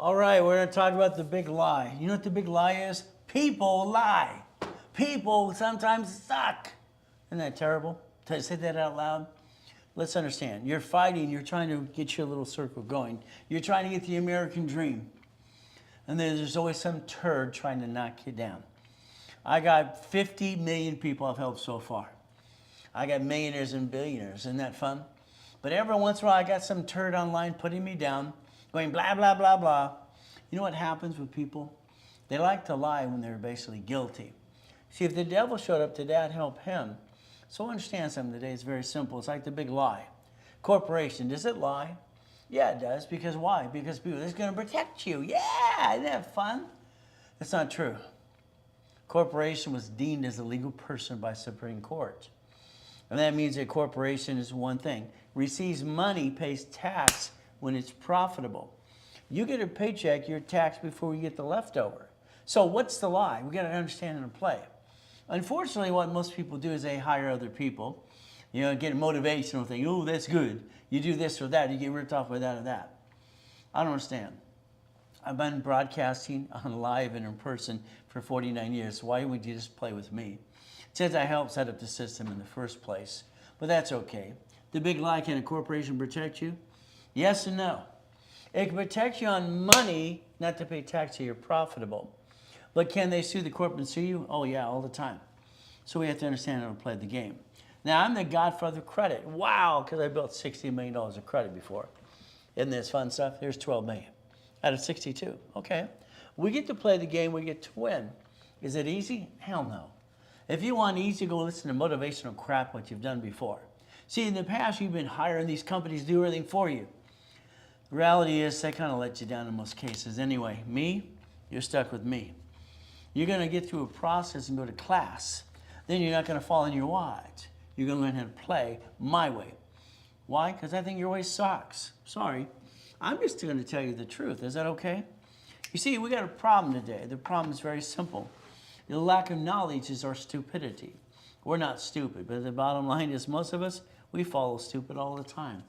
All right, we're going to talk about the big lie. You know what the big lie is? People lie. People sometimes suck. Isn't that terrible? Did I say that out loud? Let's understand. You're fighting. You're trying to get your little circle going. You're trying to get the American dream. And then there's always some turd trying to knock you down. I got 50 million people I've helped so far. I got millionaires and billionaires. Isn't that fun? But every once in a while, I got some turd online putting me down, going blah, blah, blah, blah. You know what happens with people? They like to lie when they're basically guilty. See, if the devil showed up today, I'd help him. So understand something today. It's very simple. It's like the big lie. Corporation, does it lie? Yeah, it does. Because why? Because people, it's going to protect you. Yeah, isn't that fun? That's not true. Corporation was deemed as a legal person by Supreme Court. And that means a corporation is one thing. Receives money, pays tax when it's profitable. You get a paycheck, you're taxed before you get the leftover. So what's the lie? We got to understand and play. Unfortunately, what most people do is they hire other people. You know, get a motivational thing. Oh, that's good. You do this or that, you get ripped off by that or that. I don't understand. I've been broadcasting on live and in person for 49 years. Why would you just play with me? Since I helped set up the system in the first place. But that's okay. The big lie, can a corporation protect you? Yes and no. It can protect you on money, not to pay tax so you're profitable. But can they sue the corporate and sue you? Oh yeah, all the time. So we have to understand how to play the game. Now I'm the godfather of credit. Wow, because I built $60 million of credit before. Isn't this fun stuff? Here's 12 million out of 62. Okay. We get to play the game, we get to win. Is it easy? Hell no. If you want easy, go listen to motivational crap what you've done before. See, in the past, you've been hiring these companies to do everything for you. The reality is they kind of let you down in most cases. Anyway, me, you're stuck with me. You're going to get through a process and go to class. Then you're not going to fall in your watch. You're going to learn how to play my way. Why? Because I think your way sucks. Sorry. I'm just going to tell you the truth. Is that okay? You see, we got a problem today. The problem is very simple. The lack of knowledge is our stupidity. We're not stupid, but the bottom line is most of us, we follow stupid all the time.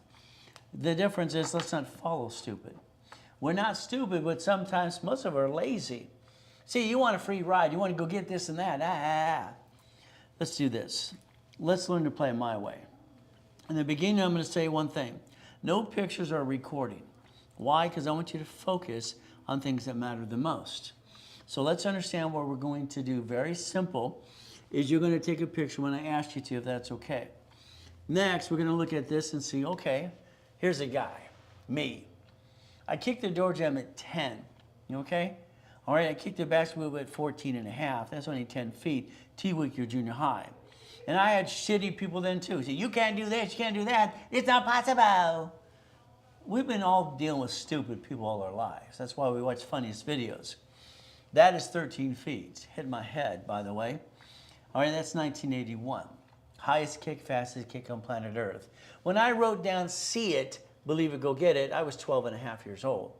The difference is let's not follow stupid. We're not stupid, but sometimes most of us are lazy. See, you want a free ride. You want to go get this and that. Let's do this. Let's learn to play my way. In the beginning, I'm going to say one thing. No pictures or recording. Why? Because I want you to focus on things that matter the most. So let's understand what we're going to do. Very simple is you're going to take a picture when I ask you to, if that's okay. Next, we're going to look at this and see, okay, here's a guy, me. I kicked the door jam at 10, okay? All right, I kicked the basketball hoop at 14 and a half. That's only 10 feet. T-Week, your junior high. And I had shitty people then too. Say, you can't do this, you can't do that. It's not possible. We've been all dealing with stupid people all our lives. That's why we watch funniest videos. That is 13 feet. Hit my head, by the way. All right, that's 1981. Highest kick, fastest kick on planet Earth. When I wrote down, see it, believe it, go get it, I was 12 and a half years old.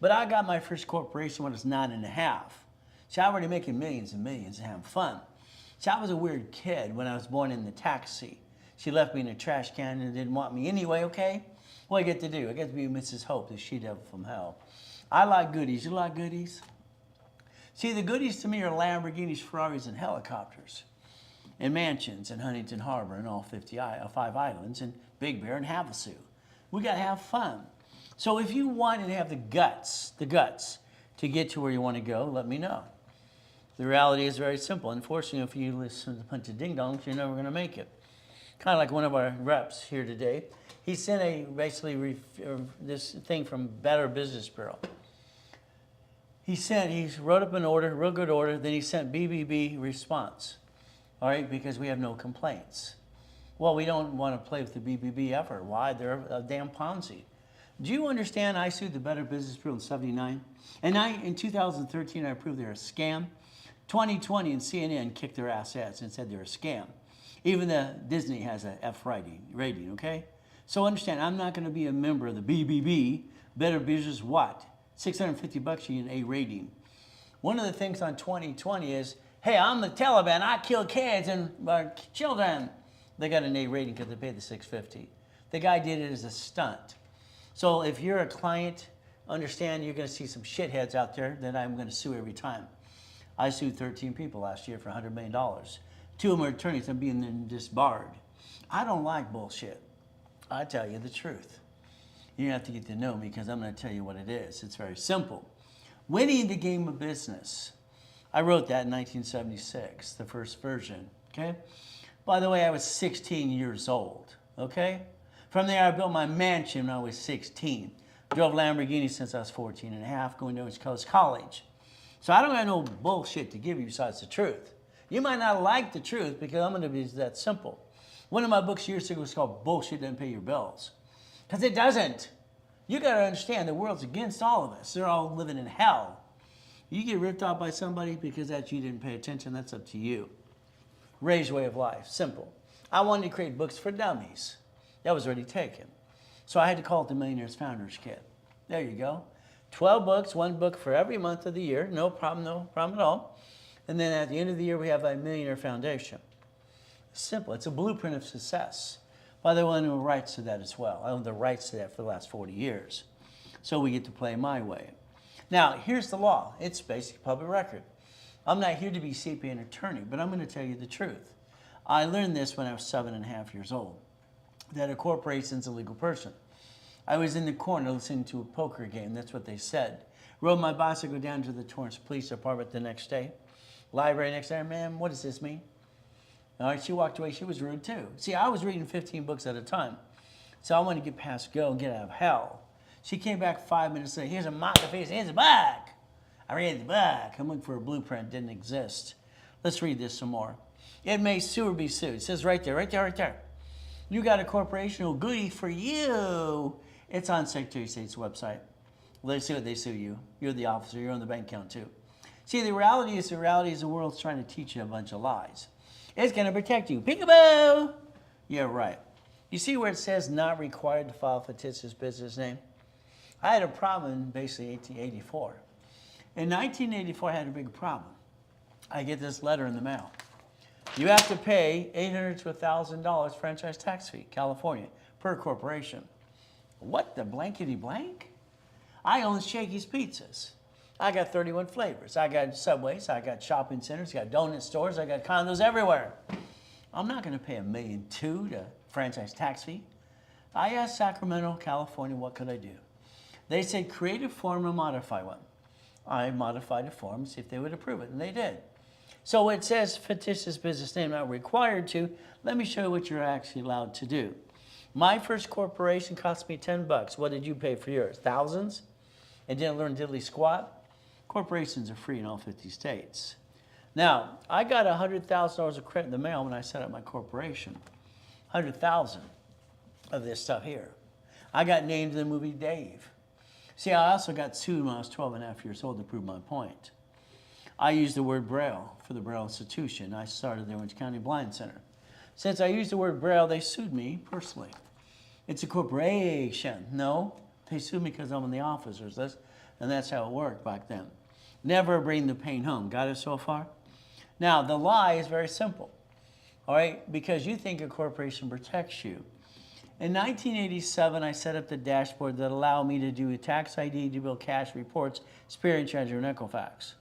But I got my first corporation when I was 9 and a half. So I was already making millions and millions and having fun. So I was a weird kid when I was born in the taxi. She left me in a trash can and didn't want me anyway, okay? What do I get to do? I get to be Mrs. Hope, the she-devil from hell. I like goodies. You like goodies? See, the goodies to me are Lamborghinis, Ferraris, and helicopters. And mansions in Huntington Harbor and all 5 islands and Big Bear and Havasu. We got to have fun. So if you want to have the guts to get to where you want to go, let me know. The reality is very simple. Unfortunately, if you listen to a bunch of ding-dongs, you're never going to make it. Kind of like one of our reps here today. He sent this thing from Better Business Bureau. He wrote up an order, real good order, then he sent BBB response. All right, because we have no complaints. Well, we don't want to play with the BBB ever. Why? They're a damn Ponzi. Do you understand I sued the Better Business Bureau in '79? And in 2013, I proved they're a scam. 2020 and CNN kicked their asses and said they're a scam. Even the Disney has a F rating, okay? So understand, I'm not going to be a member of the BBB. Better Business what? $650 you get an A rating. One of the things on 2020 is, hey, I'm the Taliban. I kill kids and children. They got an A rating because they paid the $650. The guy did it as a stunt. So if you're a client understand you're going to see some shitheads out there that I'm going to sue every time. I sued 13 people last year for $100 million. 2 of them are attorneys. I'm being disbarred. I don't like bullshit. I tell you the truth. You have to get to know me because I'm going to tell you what it is. It's very simple. Winning the game of business. I wrote that in 1976, the first version, okay? By the way, I was 16 years old, okay? From there, I built my mansion when I was 16. Drove Lamborghini since I was 14 and a half, going to East Coast College. So I don't have no bullshit to give you besides the truth. You might not like the truth because I'm going to be that simple. One of my books years ago was called Bullshit Doesn't Pay Your Bills. Because it doesn't. You got to understand the world's against all of us. They're all living in hell. You get ripped off by somebody because that you didn't pay attention, that's up to you. Ray's way of life, simple. I wanted to create books for dummies. That was already taken. So I had to call it the Millionaire's Founders Kit. There you go. 12 books, 1 book for every month of the year. No problem at all. And then at the end of the year, we have a Millionaire Foundation. Simple. It's a blueprint of success. By the way, I own rights to that as well. I own the rights to that for the last 40 years. So we get to play my way. Now, here's the law. It's basic public record. I'm not here to be CPA and attorney, but I'm going to tell you the truth. I learned this when I was 7.5 years old, that a corporation's a legal person. I was in the corner listening to a poker game. That's what they said. Rode my bicycle down to the Torrance Police Department the next day. Library next day, ma'am, what does this mean? All right, she walked away. She was rude too. See, I was reading 15 books at a time. So I wanted to get past go and get out of hell. She came back 5 minutes later. Here's a multiplies. Here's a book. I read the book. I'm looking for a blueprint. Didn't exist. Let's read this some more. It may sue or be sued. It says right there, right there, right there. You got a corporation, oh goody for you. It's on Secretary of State's website. Well, they sue it, they sue you. You're the officer, you're on the bank account too. See, the reality is the world's trying to teach you a bunch of lies. It's going to protect you. Peekaboo! Yeah, right. You see where it says not required to file a fictitious business name? I had a problem in basically 1884. In 1984, I had a big problem. I get this letter in the mail. You have to pay $800 to $1,000 franchise tax fee, California, per corporation. What the blankety blank? I own Shakey's Pizzas. I got 31 flavors. I got Subways, I got shopping centers, I got donut stores, I got condos everywhere. I'm not going to pay $1.2 million to franchise tax fee. I asked Sacramento, California, what could I do? They said, create a form and modify one. I modified a form, see if they would approve it, and they did. So it says fictitious business name not required to. Let me show you what you're actually allowed to do. My first corporation cost me $10. What did you pay for yours? Thousands? And didn't learn diddly squat? Corporations are free in all 50 states. Now, I got $100,000 of credit in the mail when I set up my corporation. 100,000 of this stuff here. I got named in the movie Dave. See, I also got sued when I was 12.5 years old to prove my point. I used the word Braille for the Braille Institution. I started the Orange County Blind Center. Since I used the word Braille, they sued me personally. It's a corporation. No, they sued me because I'm on the officers list, and that's how it worked back then. Never bring the pain home. Got it so far? Now, the lie is very simple, all right, because you think a corporation protects you. In 1987, I set up the dashboard that allowed me to do a tax ID, to build cash reports, Experian, Treasurer, and Equifax.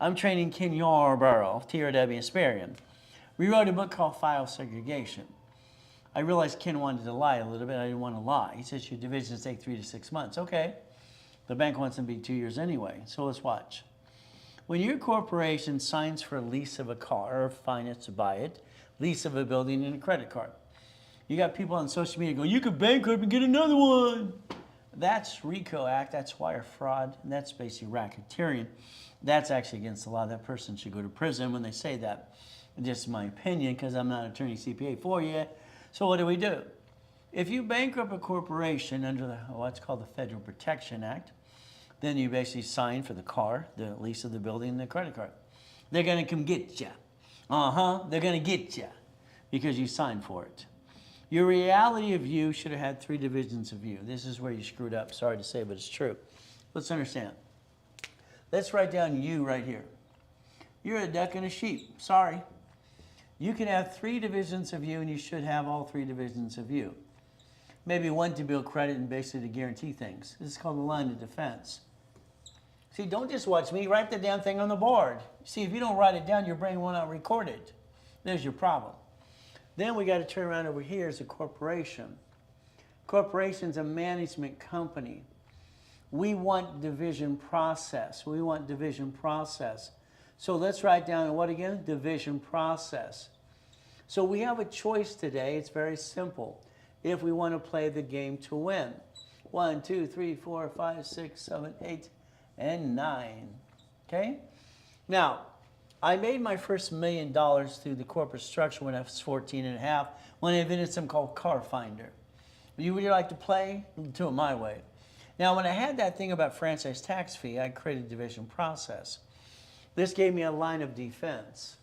I'm training Ken Yarborough, TRW, and Experian. We wrote a book called File Segregation. I realized Ken wanted to lie a little bit. I didn't want to lie. He says your divisions take 3 to 6 months. Okay. The bank wants them to be 2 years anyway, so let's watch. When your corporation signs for a lease of a car or finance to buy it, lease of a building and a credit card, you got people on social media going, you could bankrupt and get another one. That's RICO Act, that's wire fraud, and that's basically racketeering. That's actually against the law. That person should go to prison when they say that. Just my opinion, because I'm not an attorney CPA for you. So what do? If you bankrupt a corporation under what's called the Federal Protection Act, then you basically sign for the car, the lease of the building, and the credit card. They're going to come get you. They're going to get you because you signed for it. Your reality of you should have had 3 divisions of you. This is where you screwed up. Sorry to say, but it's true. Let's understand. Let's write down you right here. You're a duck and a sheep. Sorry. You can have 3 divisions of you, and you should have all 3 divisions of you. maybe one to build credit and basically to guarantee things. This is called the line of defense. See, don't just watch me. Write the damn thing on the board. See, if you don't write it down, your brain will not record it. There's your problem. Then we got to turn around over here as a corporation. Corporation's a management company. We want division process. We want division process. So let's write down what again? Division process. So we have a choice today. It's very simple. If we want to play the game to win. 1, 2, 3, 4, 5, 6, 7, 8, and 9. Okay? Now, I made my first $1 million through the corporate structure when I was 14 and a half, when I invented something called Car Finder. You would like to play? Do it my way. Now, when I had that thing about franchise tax fee, I created a division process. This gave me a line of defense.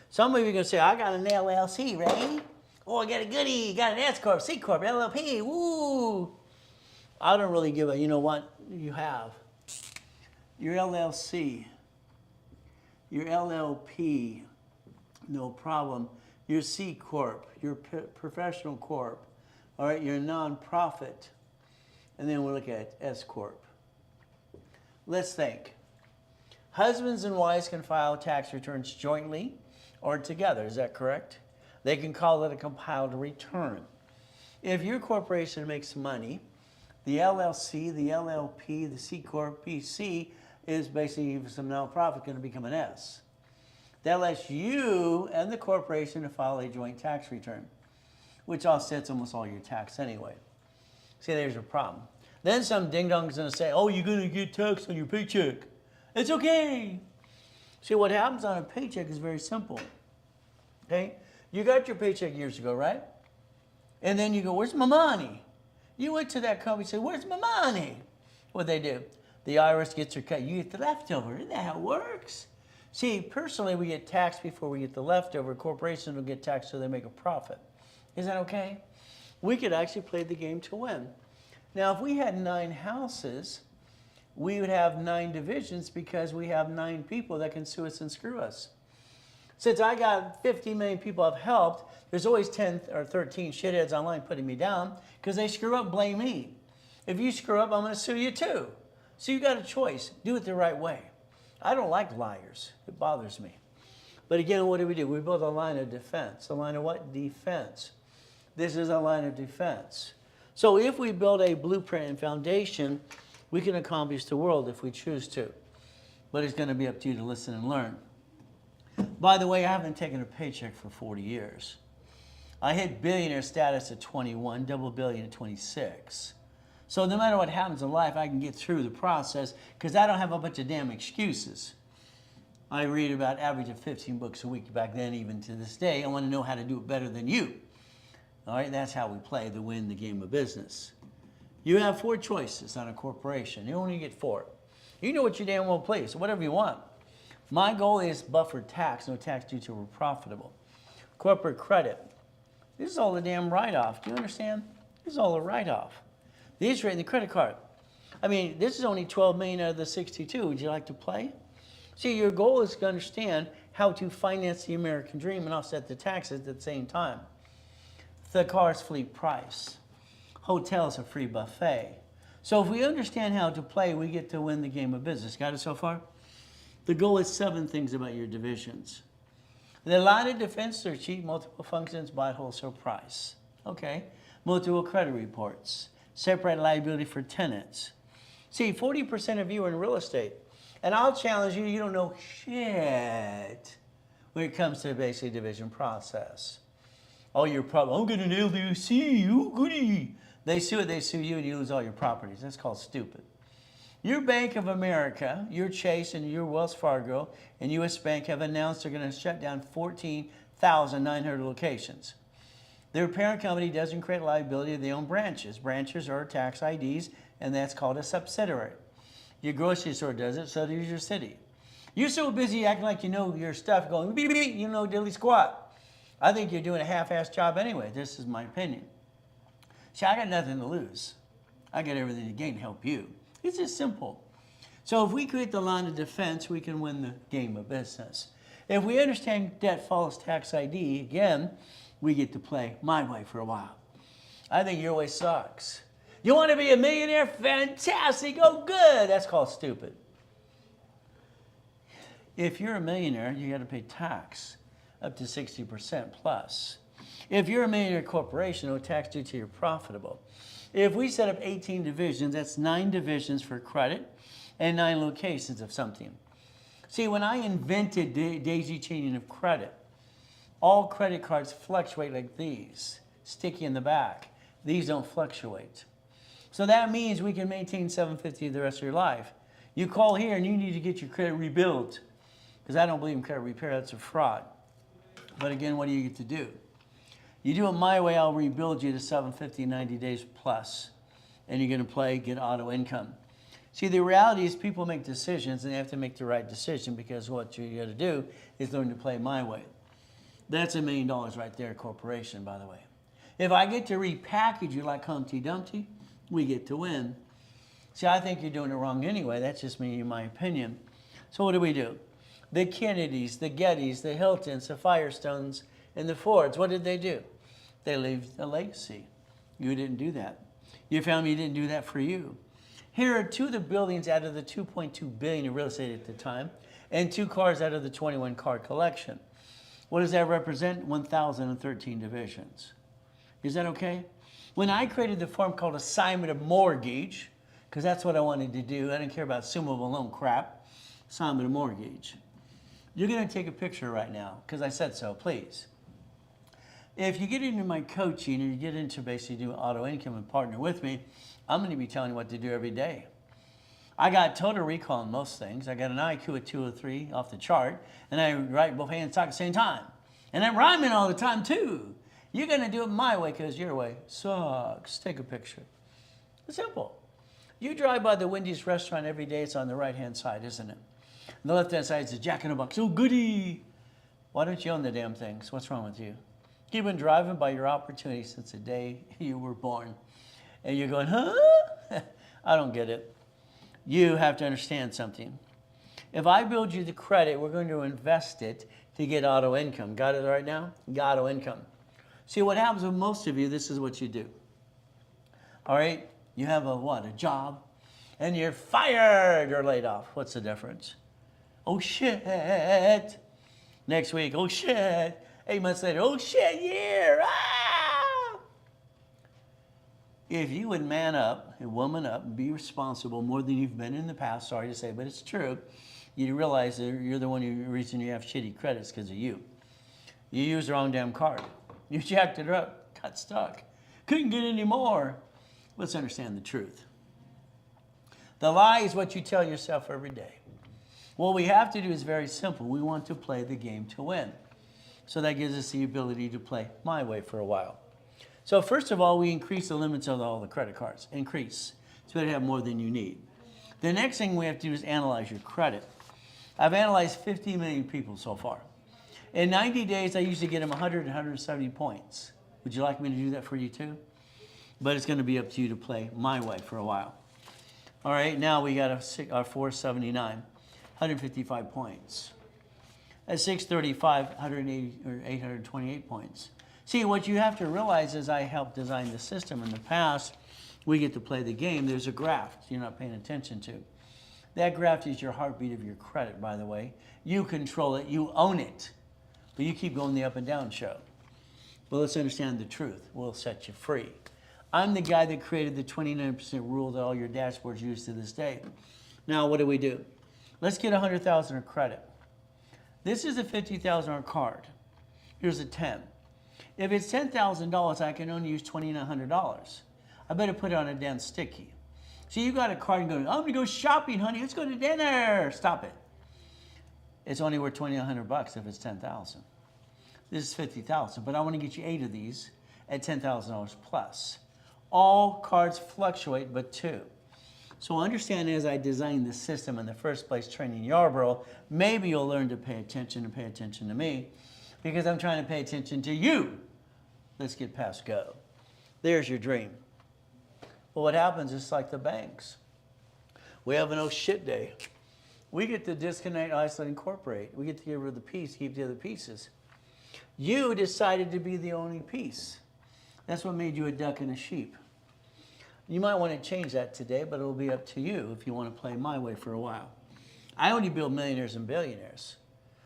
Some of you are going to say, I got an LLC, right? Oh, I got a goodie, got an S Corp, C Corp, LLP, woo! I don't really give a, you know what you have. Your LLC, your LLP, no problem. Your C Corp, your professional corp, all right, your nonprofit, and then we'll look at S Corp. Let's think. Husbands and wives can file tax returns jointly or together, is that correct? They can call it a compiled return. If your corporation makes money, the LLC, the LLP, the C Corp, PC is basically some nonprofit going to become an S. That lets you and the corporation to file a joint tax return, which offsets almost all your tax anyway. See, there's your problem. Then some ding-dong is going to say, oh, you're going to get taxed on your paycheck. It's okay. See, what happens on a paycheck is very simple. Okay? You got your paycheck years ago, right? And then you go, where's my money? You went to that company and said, where's my money? What'd they do? The IRS gets their cut. You get the leftover. Isn't that how it works? See, personally, we get taxed before we get the leftover. Corporations will get taxed so they make a profit. Is that okay? We could actually play the game to win. Now, if we had 9 houses, we would have 9 divisions because we have 9 people that can sue us and screw us. Since I got 50 million people I've helped, there's always 10 or 13 shitheads online putting me down because they screw up, blame me. If you screw up, I'm going to sue you too. So you got a choice. Do it the right way. I don't like liars. It bothers me. But again, what do? We build a line of defense. A line of what? Defense. This is a line of defense. So if we build a blueprint and foundation, we can accomplish the world if we choose to. But it's going to be up to you to listen and learn. By the way, I haven't taken a paycheck for 40 years. I hit billionaire status at 21, double billion at 26. So no matter what happens in life, I can get through the process because I don't have a bunch of damn excuses. I read about average of 15 books a week back then, even to this day. I want to know how to do it better than you. All right, that's how we play to win the game of business. You have 4 choices on a corporation. You only get 4. You know what you damn well please, whatever you want. My goal is buffered tax, no tax due till we're profitable. Corporate credit. This is all the damn write-off. Do you understand? This is all a write-off. The interest rate in the credit card. I mean, this is only 12 million out of the 62. Would you like to play? See, your goal is to understand how to finance the American dream and offset the taxes at the same time. The car's fleet price. Hotels a free buffet. So if we understand how to play, we get to win the game of business. Got it so far? The goal is 7 things about your divisions. The line of defense are cheap, multiple functions, buy wholesale price. Okay. Multiple credit reports. Separate liability for tenants. See, 40% of you are in real estate. And I'll challenge you, you don't know shit when it comes to the basic division process. Oh, your problem, I'm getting an LLC, ooh, goody. They sue you, and you lose all your properties. That's called stupid. Your Bank of America, your Chase, and your Wells Fargo and U.S. Bank have announced they're going to shut down 14,900 locations. Their parent company doesn't create liability, they own branches. Branches are tax IDs, and that's called a subsidiary. Your grocery store does it, so does your city. You're so busy acting like you know your stuff, going, beep, beep, beep, you know diddly squat. I think you're doing a half-assed job anyway. This is my opinion. See, I got nothing to lose. I got everything to gain to help you. It's just simple. So if we create the line of defense, we can win the game of business. If we understand debt follows tax ID, again, we get to play my way for a while. I think your way sucks. You want to be a millionaire? Fantastic. Oh, good. That's called stupid. If you're a millionaire, you got to pay tax up to 60% plus. If you're a millionaire corporation, no tax due till you're profitable. If we set up 18 divisions, that's 9 divisions for credit and 9 locations of something. See, when I invented daisy chaining of credit, all credit cards fluctuate like these, sticky in the back. These don't fluctuate. So that means we can maintain 750 the rest of your life. You call here and you need to get your credit rebuilt, because I don't believe in credit repair, that's a fraud. But again, what do you get to do? You do it my way, I'll rebuild you to 750 in 90 days plus. And you're going to get auto income. See, the reality is people make decisions and they have to make the right decision, because what you got to do is learn to play my way. That's $1 million right there, corporation, by the way. If I get to repackage you like Humpty Dumpty, we get to win. See, I think you're doing it wrong anyway. That's just me, in my opinion. So what do? The Kennedys, the Gettys, the Hiltons, the Firestones, and the Fords, what did they do? They left a legacy. You didn't do that. Your family didn't do that for you. Here are 2 of the buildings out of the $2.2 billion in real estate at the time, and 2 cars out of the 21 car collection. What does that represent? 1,013 divisions. Is that okay? When I created the form called assignment of mortgage, because that's what I wanted to do, I didn't care about assumable loan crap, assignment of mortgage. You're going to take a picture right now, because I said so, please. If you get into my coaching and you get into basically doing auto income and partner with me, I'm going to be telling you what to do every day. I got total recall on most things. I got an IQ of 203 off the chart, and I write both hands talk at the same time. And I'm rhyming all the time too. You're going to do it my way, because your way sucks. Take a picture. It's simple. You drive by the Wendy's restaurant every day. It's on the right-hand side, isn't it? On the left-hand side is a Jack in the Box. Oh, goody. Why don't you own the damn things? What's wrong with you? You've been driving by your opportunity since the day you were born. And you're going, huh? I don't get it. You have to understand something. If I build you the credit, we're going to invest it to get auto income. Got it right now? Got auto income. See, what happens with most of you, this is what you do. All right? You have a job, and you're fired or laid off. What's the difference? Oh, shit. Next week, oh, shit. 8 months later, oh, shit, yeah. Ah! If you would man up and woman up and be responsible more than you've been in the past, sorry to say, but it's true, you realize that you're the reason you have shitty credits because of you. You used the wrong damn card. You jacked it up, got stuck. Couldn't get any more. Let's understand the truth. The lie is what you tell yourself every day. What we have to do is very simple. We want to play the game to win. So that gives us the ability to play my way for a while. So first of all, we increase the limits of all the credit cards. Increase. So you have more than you need. The next thing we have to do is analyze your credit. I've analyzed 50 million people so far. In 90 days, I usually get them 100 170 points. Would you like me to do that for you too? But it's going to be up to you to play my way for a while. All right, now we got a 479, 155 points. At 635, 180 or 828 points. See, what you have to realize is I helped design the system in the past. We get to play the game. There's a graph you're not paying attention to. That graph is your heartbeat of your credit, by the way. You control it. You own it. But you keep going the up and down show. Well, let's understand the truth. We'll set you free. I'm the guy that created the 29% rule that all your dashboards use to this day. Now, what do? Let's get 100,000 of credit. This is a $50,000 card. Here's a 10. If it's $10,000, I can only use $2,900. I better put it on a damn sticky. So you got a card and go, I'm going to go shopping, honey. Let's go to dinner. Stop it. It's only worth $2,900 if it's $10,000. This is $50,000, but I want to get you 8 of these at $10,000 plus. All cards fluctuate but 2. So understand, as I designed the system in the first place, training Yarborough, maybe you'll learn to pay attention and pay attention to me, because I'm trying to pay attention to you. Let's get past go. There's your dream. Well, what happens is like the banks. We have an oh shit day. We get to disconnect, isolate, incorporate. We get to get rid of the piece, keep the other pieces. You decided to be the only piece. That's what made you a duck and a sheep. You might want to change that today, but it'll be up to you if you want to play my way for a while. I only build millionaires and billionaires.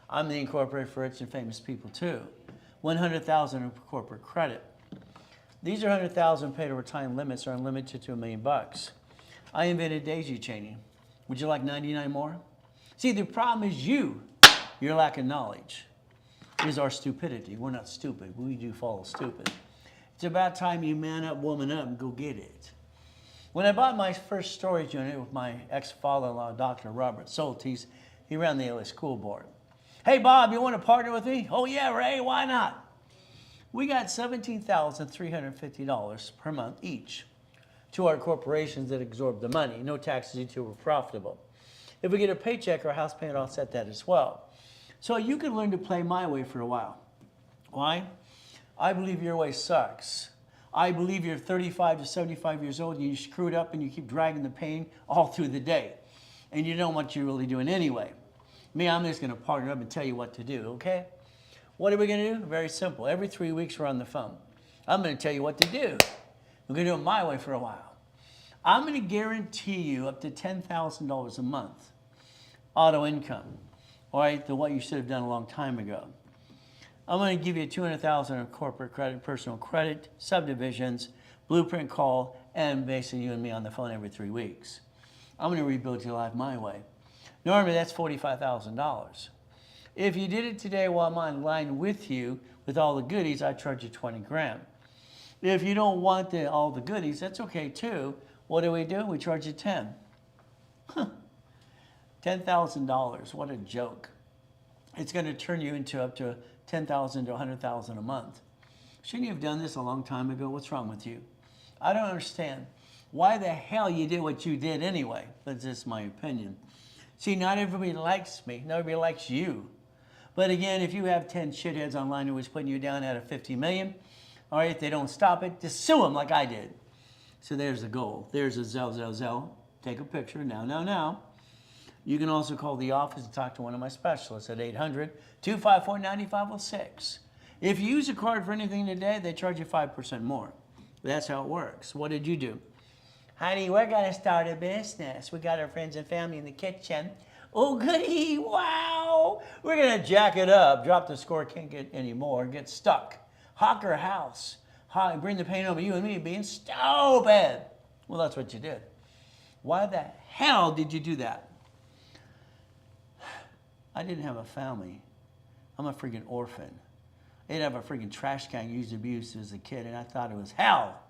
I'm the incorporated for rich and famous people too. 100,000 in corporate credit. These are 100,000 paid over time limits are unlimited to $1 million. I invented daisy chaining. Would you like 99 more? See, the problem is you. Your lack of knowledge is our stupidity. We're not stupid. We do follow stupid. It's about time you man up, woman up, and go get it. When I bought my first storage unit with my ex-father-in-law, Dr. Robert Soltis, he ran the LA school board. Hey, Bob, you want to partner with me? Oh, yeah, Ray, why not? We got $17,350 per month each to our corporations that absorb the money. No taxes until we're profitable. If we get a paycheck, our house payment offset that as well. So you can learn to play my way for a while. Why? I believe your way sucks. I believe you're 35 to 75 years old and you screwed up and you keep dragging the pain all through the day. And you know what you're really doing anyway. Me, I'm just going to partner up and tell you what to do, okay? What are we going to do? Very simple. Every 3 weeks we're on the phone. I'm going to tell you what to do. We're going to do it my way for a while. I'm going to guarantee you up to $10,000 a month auto income. All right, the what you should have done a long time ago. I'm going to give you $200,000 of corporate credit, personal credit, subdivisions, blueprint call, and basically you and me on the phone every 3 weeks. I'm going to rebuild your life my way. Normally that's $45,000. If you did it today while I'm online with you with all the goodies, I charge you 20 grand. If you don't want all the goodies, that's okay too. What do? We charge you 10. $10,000, what a joke. It's going to turn you into up to $10,000 to $100,000 a month. Shouldn't you have done this a long time ago? What's wrong with you? I don't understand why the hell you did what you did anyway. That's just my opinion. See, not everybody likes me. Not everybody likes you. But again, if you have 10 shitheads online who was putting you down at a 50 million, all right, if they don't stop it, just sue them like I did. So there's the goal. There's a Zell. Take a picture now. You can also call the office and talk to one of my specialists at 800-254-9506. If you use a card for anything today, they charge you 5% more. That's how it works. What did you do? Honey, we're going to start a business. We got our friends and family in the kitchen. Oh, goody, wow. We're going to jack it up, drop the score, can't get any more, get stuck. Hawk our house. Bring the pain over you and me being stupid. Well, that's what you did. Why the hell did you do that? I didn't have a family. I'm a freaking orphan. I didn't have a freaking trash can used abuse as a kid, and I thought it was hell.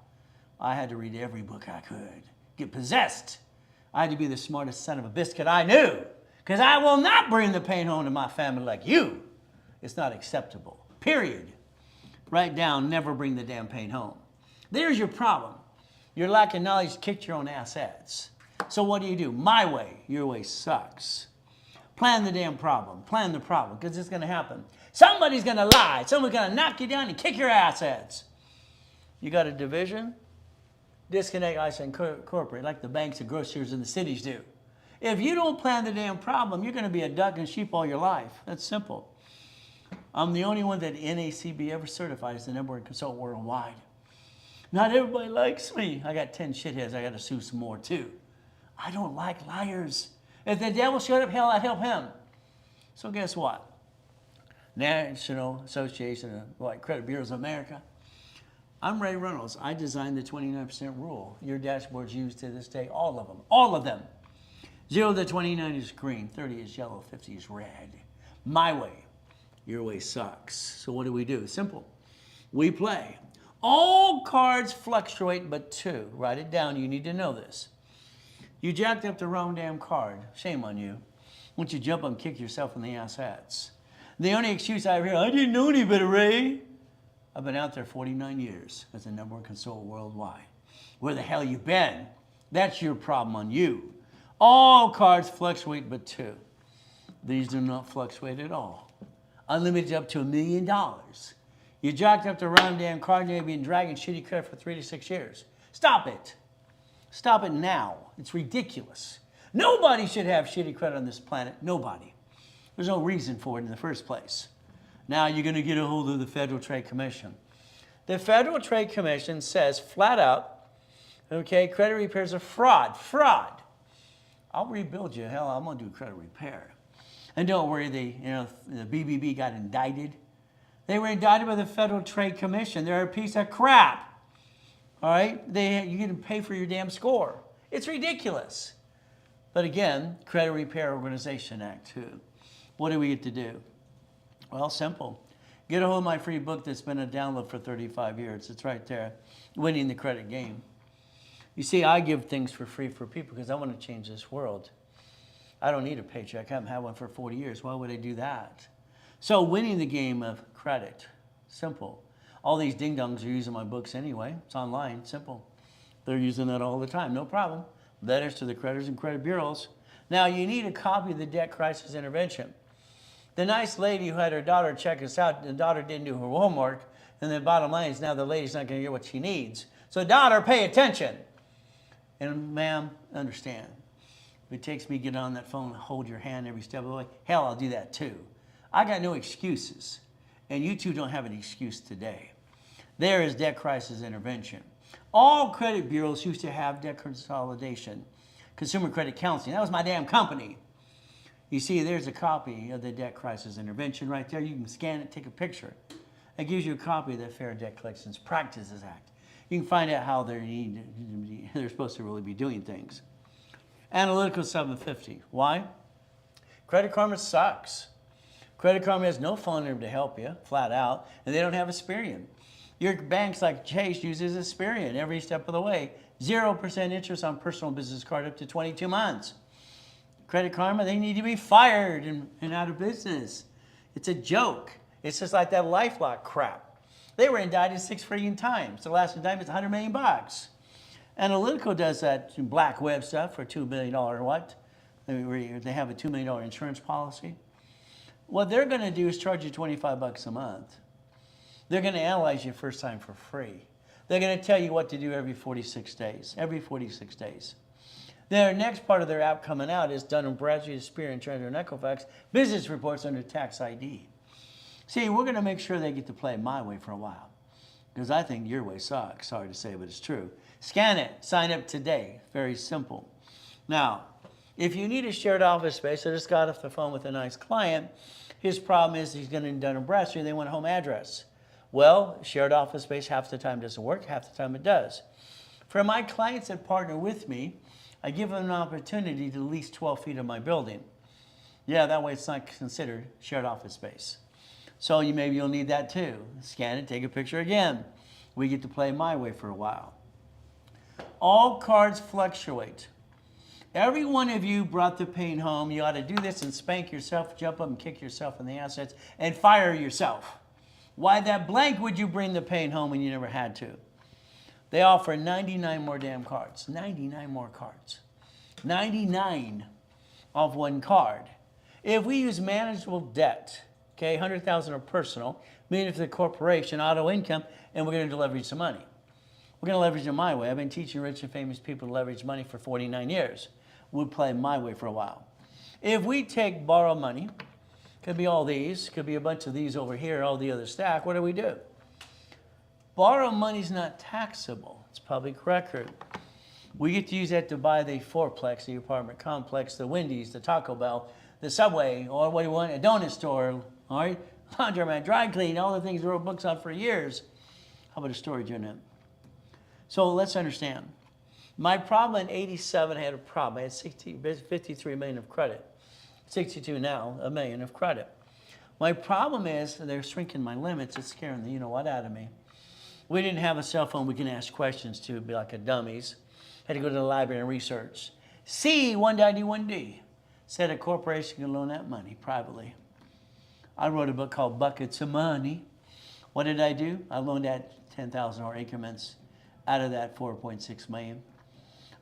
I had to read every book I could. Get possessed. I had to be the smartest son of a biscuit I knew, because I will not bring the pain home to my family like you. It's not acceptable. Period. Write down, never bring the damn pain home. There's your problem. Your lack of knowledge kicked your own assets. So what do? My way. Your way sucks. Plan the damn problem. Plan the problem, because it's going to happen. Somebody's going to lie. Someone's going to knock you down and kick your assets. You got a division? Disconnect, isolate, and incorporate, like the banks and grocers in the cities do. If you don't plan the damn problem, you're going to be a duck and sheep all your life. That's simple. I'm the only one that NACB ever certified as the #1 consultant worldwide. Not everybody likes me. I got 10 shitheads. I got to sue some more too. I don't like liars. If the devil showed up, hell, I'd help him. So guess what? National Association of Credit Bureaus of America. I'm Ray Reynolds. I designed the 29% rule. Your dashboard's used to this day, all of them. All of them. 0 to 29 is green, 30 is yellow, 50 is red. My way. Your way sucks. So what do? Simple. We play. All cards fluctuate but two. Write it down. You need to know this. You jacked up the wrong damn card. Shame on you. Once you jump up and kick yourself in the assets. The only excuse I ever hear, I didn't know any better, Ray. I've been out there 49 years as the #1 consultant worldwide. Where the hell you been? That's your problem on you. All cards fluctuate but two. These do not fluctuate at all. Unlimited up to $1 million. You jacked up the wrong damn card and you've been dragging shitty credit for 3 to 6 years. Stop it. Stop it now. It's ridiculous. Nobody should have shitty credit on this planet. Nobody. There's no reason for it in the first place. Now you're going to get a hold of the Federal Trade Commission. The Federal Trade Commission says flat out, okay, credit repair is a fraud. Fraud. I'll rebuild you. Hell, I'm going to do credit repair. And don't worry, the BBB got indicted. They were indicted by the Federal Trade Commission. They're a piece of crap. All right? You get to pay for your damn score. It's ridiculous. But again, Credit Repair Organization Act too. What do we get to do? Well, simple. Get a hold of my free book that's been a download for 35 years. It's right there, Winning the Credit Game. You see, I give things for free for people because I want to change this world. I don't need a paycheck. I haven't had one for 40 years. Why would I do that? So winning the game of credit, simple. All these ding-dongs are using my books anyway. It's online, simple. They're using that all the time, no problem. Letters to the creditors and credit bureaus. Now, you need a copy of the Debt Crisis Intervention. The nice lady who had her daughter check us out, the daughter didn't do her homework, and the bottom line is now the lady's not going to get what she needs. So, daughter, pay attention. And, ma'am, understand. If it takes me to get on that phone and hold your hand every step of the way, hell, I'll do that too. I got no excuses, and you two don't have an excuse today. There is Debt Crisis Intervention. All credit bureaus used to have debt consolidation, consumer credit counseling. That was my damn company. You see, there's a copy of the Debt Crisis Intervention right there. You can scan it, take a picture. It gives you a copy of the Fair Debt Collections Practices Act. You can find out how they're supposed to really be doing things. Analytical 750. Why? Credit Karma sucks. Credit Karma has no phone number to help you, flat out, and they don't have Experian. Your banks like Chase uses Experian every step of the way. 0% interest on personal business card up to 22 months. Credit Karma, they need to be fired and out of business. It's a joke. It's just like that LifeLock crap. They were indicted 6 freaking times. The last indictment is $100 million. Analytical does that black web stuff for $2 billion what? They have a $2 million insurance policy. What they're going to do is charge you $25 a month. They're going to analyze you first time for free. They're going to tell you what to do every 46 days. Every 46 days. Their next part of their app coming out is Dun & Bradstreet, Experian, Treasury, and Equifax business reports under Tax ID. See, we're going to make sure they get to play my way for a while. Because I think your way sucks. Sorry to say, but it's true. Scan it. Sign up today. Very simple. Now, if you need a shared office space, I just got off the phone with a nice client. His problem is he's going to Dun & Bradstreet. They want a home address. Well, shared office space half the time doesn't work, half the time it does. For my clients that partner with me, I give them an opportunity to lease 12 feet of my building. Yeah, that way it's not considered shared office space. So maybe you'll need that too. Scan it, take a picture again. We get to play my way for a while. All cards fluctuate. Every one of you brought the pain home. You ought to do this and spank yourself, jump up and kick yourself in the assets, and fire yourself. Why that blank would you bring the pain home when you never had to? They offer 99 more damn cards. 99 more cards. 99 of one card. If we use manageable debt, okay, 100,000 of personal, meaning for the corporation, auto income, and we're going to leverage some money. We're going to leverage it my way. I've been teaching rich and famous people to leverage money for 49 years. We'll play my way for a while. If we take borrow money, could be all these, could be a bunch of these over here, all the other stack, what do? Borrow money's not taxable. It's public record. We get to use that to buy the fourplex, the apartment complex, the Wendy's, the Taco Bell, the Subway, or what do you want, a donut store, all right? Laundromat, dry clean, all the things we wrote books on for years. How about a storage unit? So let's understand. My problem in 87, I had a problem. I had 53 million of credit. 62 now, $1 million of credit. My problem is they're shrinking my limits. It's scaring the you-know-what out of me. We didn't have a cell phone we can ask questions to, be like a dummies. Had to go to the library and research. C, 191D, said a corporation can loan that money privately. I wrote a book called Buckets of Money. What did I do? I loaned that $10,000 increments out of that 4.6 million.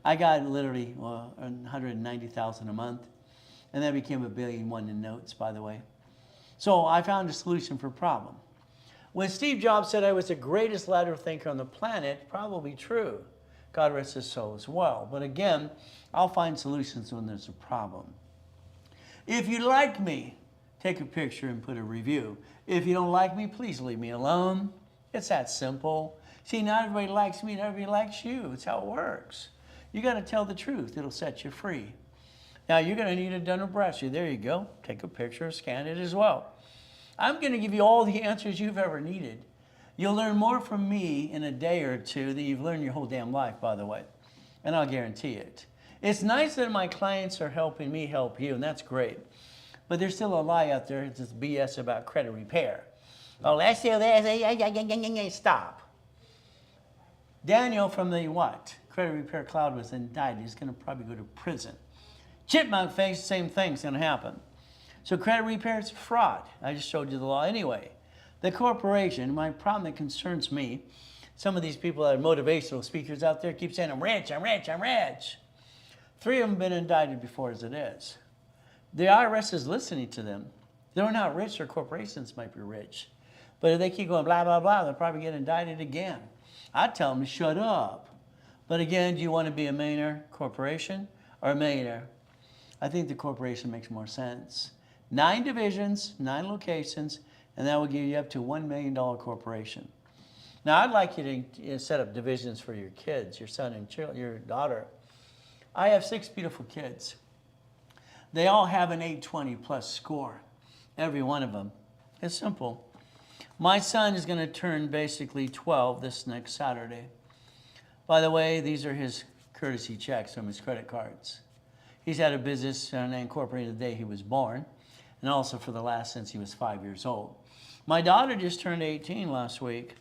I got literally 190,000 a month, and that became $1.1 billion in notes, by the way. So I found a solution for a problem. When Steve Jobs said I was the greatest lateral thinker on the planet, probably true. God rest his soul as well. But again, I'll find solutions when there's a problem. If you like me, take a picture and put a review. If you don't like me, please leave me alone. It's that simple. See, not everybody likes me, not everybody likes you. It's how it works. You got to tell the truth. It'll set you free. Now, you're going to need a Dun & Bradstreet. There you go. Take a picture, scan it as well. I'm going to give you all the answers you've ever needed. You'll learn more from me in a day or two than you've learned your whole damn life, by the way. And I'll guarantee it. It's nice that my clients are helping me help you, and that's great. But there's still a lie out there. It's this BS about credit repair. Oh, let's do this. Stop. Daniel from the what? Credit Repair Cloud was indicted. He's going to probably go to prison. Chipmunk face, same thing's going to happen. So credit repair is fraud. I just showed you the law anyway. The corporation, my problem that concerns me, some of these people that are motivational speakers out there keep saying, I'm rich, I'm rich, I'm rich. 3 of them have been indicted before as it is. The IRS is listening to them. They're not rich, their corporations might be rich. But if they keep going blah, blah, blah, they'll probably get indicted again. I'd tell them to shut up. But again, do you want to be a millionaire corporation or a millionaire? I think the corporation makes more sense. 9 divisions, 9 locations, and that will give you up to $1 million corporation. Now, I'd like you to set up divisions for your kids, your son and your daughter. I have 6 beautiful kids. They all have an 820 plus score, every one of them. It's simple. My son is going to turn basically 12 this next Saturday. By the way, these are his courtesy checks from his credit cards. He's had a business and incorporated the day he was born, and also for the last since he was 5 years old. My daughter just turned 18 last week.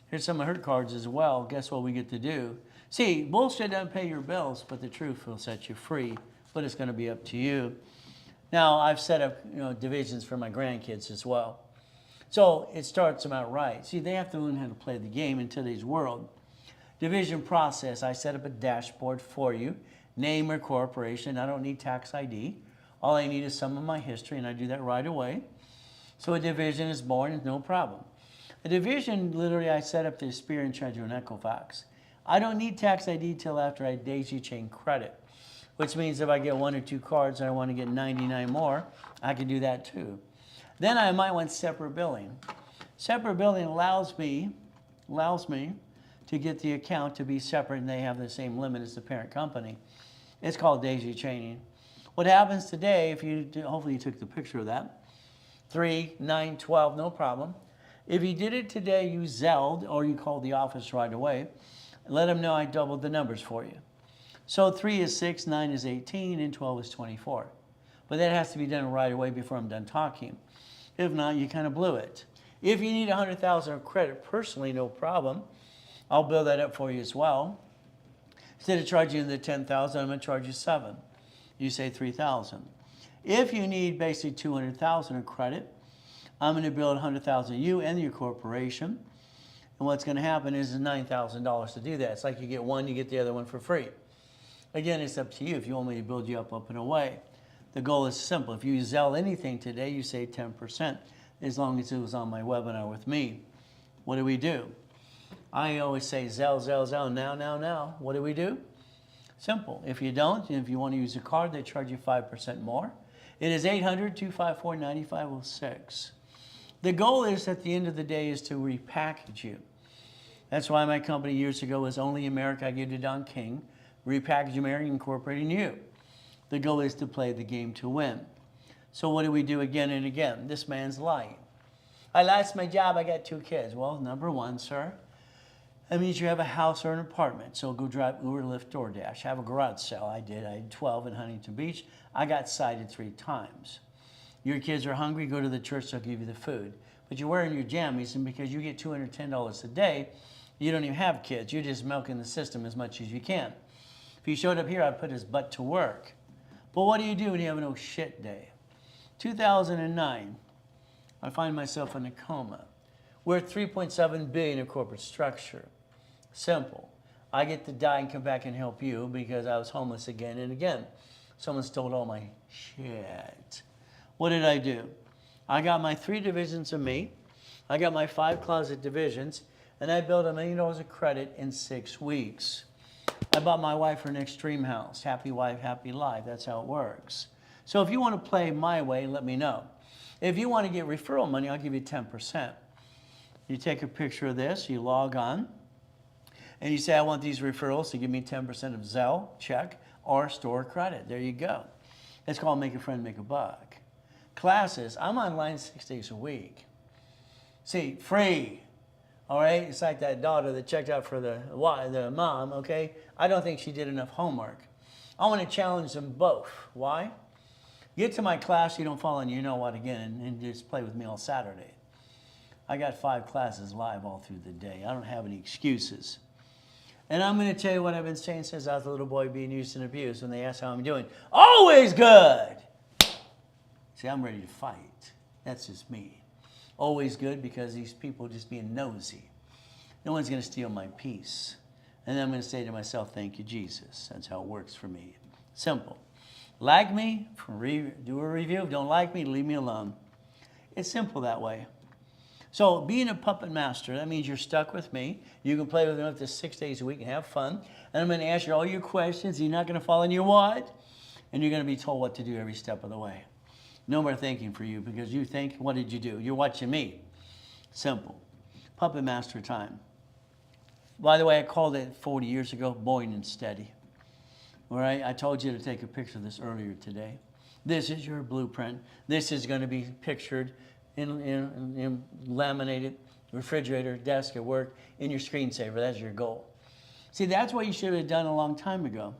Here's some of her cards as well. Guess what we get to do? See, bullshit doesn't pay your bills, but the truth will set you free. But it's going to be up to you. Now, I've set up divisions for my grandkids as well. So it starts them out right. See, they have to learn how to play the game in today's world. Division process, I set up a dashboard for you. Name or corporation. I don't need tax ID. All I need is some of my history, and I do that right away. So a division is born, no problem. A division, literally, I set up the Experian, Treasure, and Equifax. I don't need tax ID till after I daisy chain credit, which means if I get 1 or 2 cards and I want to get 99 more, I can do that too. Then I might want separate billing. Separate billing allows me to get the account to be separate and they have the same limit as the parent company. It's called daisy chaining. What happens today, if you do, hopefully you took the picture of that, 3, 9, 12, no problem. If you did it today, you Zelled or you called the office right away, let them know I doubled the numbers for you. So 3 is 6, 9 is 18, and 12 is 24. But that has to be done right away before I'm done talking. If not, you kind of blew it. If you need $100,000 of credit personally, no problem. I'll build that up for you as well. Instead of charging you the $10,000, I'm going to charge you $7,000. You say $3,000. If you need basically $200,000 of credit, I'm going to build $100,000 you and your corporation. And what's going to happen is $9,000 to do that. It's like you get one, you get the other one for free. Again, it's up to you if you want me to build you up and away. The goal is simple. If you Zelle anything today, you save 10%, as long as it was on my webinar with me. What do? I always say Zelle, Zelle, Zelle, now. What do? Simple. If you don't, and if you want to use a card, they charge you 5% more. It is 800-254-9506. The goal is at the end of the day is to repackage you. That's why my company years ago was Only America I Give to Don King. Repackage America, incorporating you. The goal is to play the game to win. So what do we do again and again? This man's lying. I lost my job, I got 2 kids. Well, number 1, sir, that means you have a house or an apartment. So go drive Uber, Lyft, DoorDash. Have a garage sale. I did. I had 12 in Huntington Beach. I got cited 3 times. Your kids are hungry, go to the church, they'll give you the food. But you're wearing your jammies, and because you get $210 a day, you don't even have kids. You're just milking the system as much as you can. If he showed up here, I'd put his butt to work. But what do you do when you have an oh shit day? 2009, I find myself in a coma. We're at $3.7 billion in corporate structure. Simple. I get to die and come back and help you because I was homeless again and again. Someone stole all my shit. What did I do? I got my 3 divisions of me. I got my 5 closet divisions, and I built $1 million of credit in 6 weeks. I bought my wife her next dream house. Happy wife, happy life. That's how it works. So if you want to play my way, let me know. If you want to get referral money, I'll give you 10%. You take a picture of this, you log on, and you say, I want these referrals to give me 10% of Zelle, check, or store credit. There you go. It's called Make a Friend, Make a Buck. Classes, I'm online 6 days a week. See, free. All right, it's like that daughter that checked out for the mom, okay? I don't think she did enough homework. I want to challenge them both. Why? Get to my class, you don't fall on you know what again, and just play with me all Saturday. I got 5 classes live all through the day. I don't have any excuses. And I'm going to tell you what I've been saying since I was a little boy being used and abused when they ask how I'm doing. Always good! See, I'm ready to fight. That's just me. Always good because these people just being nosy. No one's going to steal my peace. And then I'm going to say to myself, thank you, Jesus. That's how it works for me. Simple. Like me, do a review. Don't like me, leave me alone. It's simple that way. So being a puppet master, that means you're stuck with me. You can play with me up to 6 days a week and have fun. And I'm going to answer all your questions. You're not going to fall in your what? And you're going to be told what to do every step of the way. No more thinking for you because you think, what did you do? You're watching me. Simple. Puppet master time. By the way, I called it 40 years ago, boring and steady. All right, I told you to take a picture of this earlier today. This is your blueprint. This is going to be pictured in laminated refrigerator, desk at work, in your screensaver. That's your goal. See, that's what you should have done a long time ago.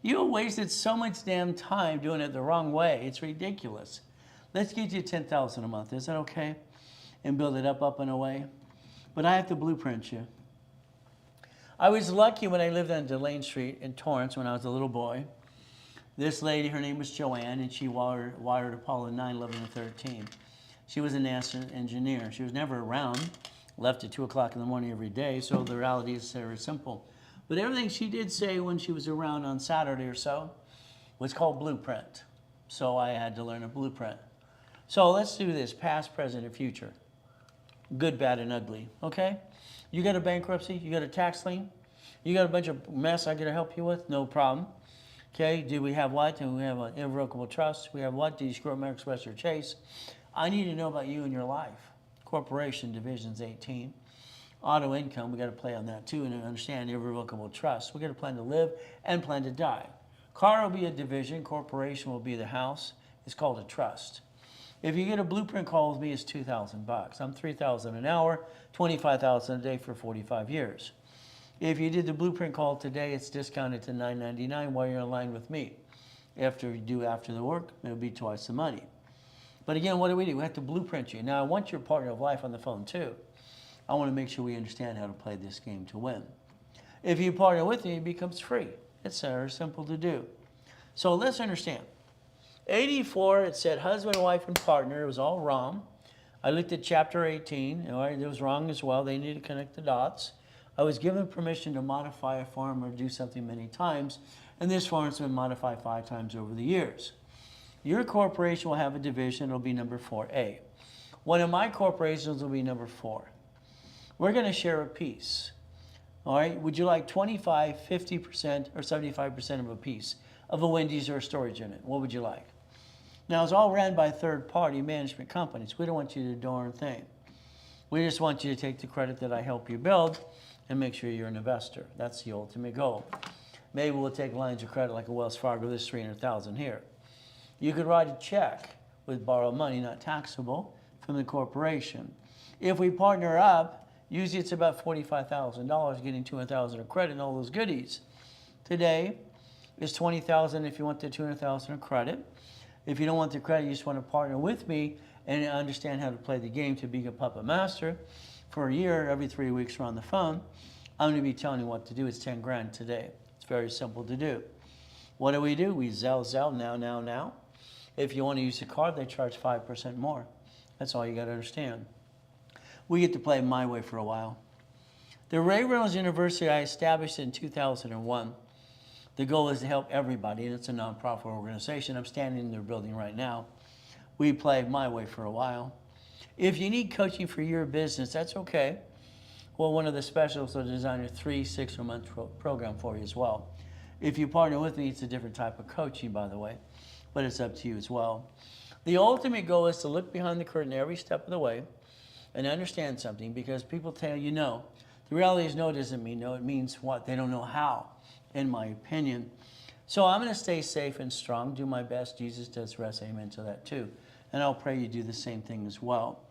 You wasted so much damn time doing it the wrong way. It's ridiculous. Let's get you $10,000 a month. Is that okay? And build it up and away. But I have to blueprint you. I was lucky when I lived on Delane Street in Torrance when I was a little boy. This lady, her name was Joanne, and she wired Apollo 9, 11, and 13. She was a NASA engineer. She was never around, left at 2 o'clock in the morning every day, so the reality is very simple. But everything she did say when she was around on Saturday or so was called blueprint. So I had to learn a blueprint. So let's do this, past, present, and future. Good, bad, and ugly, okay? You got a bankruptcy, you got a tax lien, you got a bunch of mess I got to help you with, no problem. Okay, do we have what? Do we have an irrevocable trust? We have what? Do you screw up American Express or Chase? I need to know about you and your life. Corporation, divisions 18. Auto income, we got to play on that too and understand irrevocable trust. We got to plan to live and plan to die. Car will be a division, corporation will be the house. It's called a trust. If you get a blueprint call with me, it's $2,000. I'm $3,000 an hour, $25,000 a day for 45 years. If you did the blueprint call today, it's discounted to $9.99 while you're in line with me. After you do after the work, it'll be twice the money. But again, what do? We have to blueprint you. Now, I want your partner of life on the phone too. I want to make sure we understand how to play this game to win. If you partner with me, it becomes free. It's very simple to do. So let's understand. 84, it said husband, wife, and partner. It was all wrong. I looked at chapter 18. All right, it was wrong as well. They need to connect the dots. I was given permission to modify a form or do something many times, and this form has been modified 5 times over the years. Your corporation will have a division. It'll be number 4A. One of my corporations will be number 4. We're going to share a piece. All right, would you like 25, 50%, or 75% of a piece of a Wendy's or a storage unit? What would you like? Now, it's all ran by third-party management companies. We don't want you to do a darn thing. We just want you to take the credit that I help you build and make sure you're an investor. That's the ultimate goal. Maybe we'll take lines of credit like a Wells Fargo, this $300,000 here. You could write a check with borrowed money, not taxable, from the corporation. If we partner up, usually it's about $45,000, getting $200,000 of credit and all those goodies. Today, it's $20,000 if you want the $200,000 of credit. If you don't want the credit, you just want to partner with me and understand how to play the game to be a puppet master. For a year, every 3 weeks we're on the phone. I'm going to be telling you what to do. It's 10 grand today. It's very simple to do. What do? We Zelle, now. If you want to use the card, they charge 5% more. That's all you got to understand. We get to play my way for a while. The Reynolds University I established in 2001. The goal is to help everybody, and it's a nonprofit organization. I'm standing in their building right now. We play my way for a while. If you need coaching for your business, that's okay. Well, one of the specialists will design a 3-6 month program for you as well. If you partner with me, it's a different type of coaching, by the way, but it's up to you as well. The ultimate goal is to look behind the curtain every step of the way And understand something, because people tell you no. The reality is no doesn't mean no. It means what? They don't know how, in my opinion. So I'm going to stay safe and strong, do my best. Jesus does rest. Amen to that too. And I'll pray you do the same thing as well.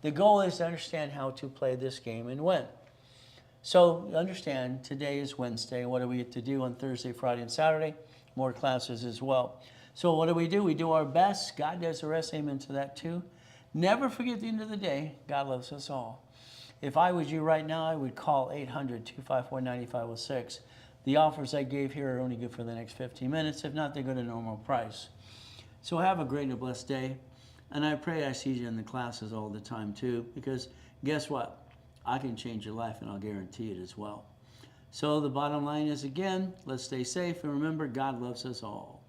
The goal is to understand how to play this game and win. So understand, today is Wednesday. What do we have to do on Thursday, Friday, and Saturday? More classes as well. So what do? We do our best. God does the rest. Amen to that too. Never forget, at the end of the day, God loves us all. If I was you right now, I would call 800-254-9506. The offers I gave here are only good for the next 15 minutes. If not, they go to normal price. So have a great and blessed day. And I pray I see you in the classes all the time too, because guess what? I can change your life, and I'll guarantee it as well. So the bottom line is, again, let's stay safe, and remember, God loves us all.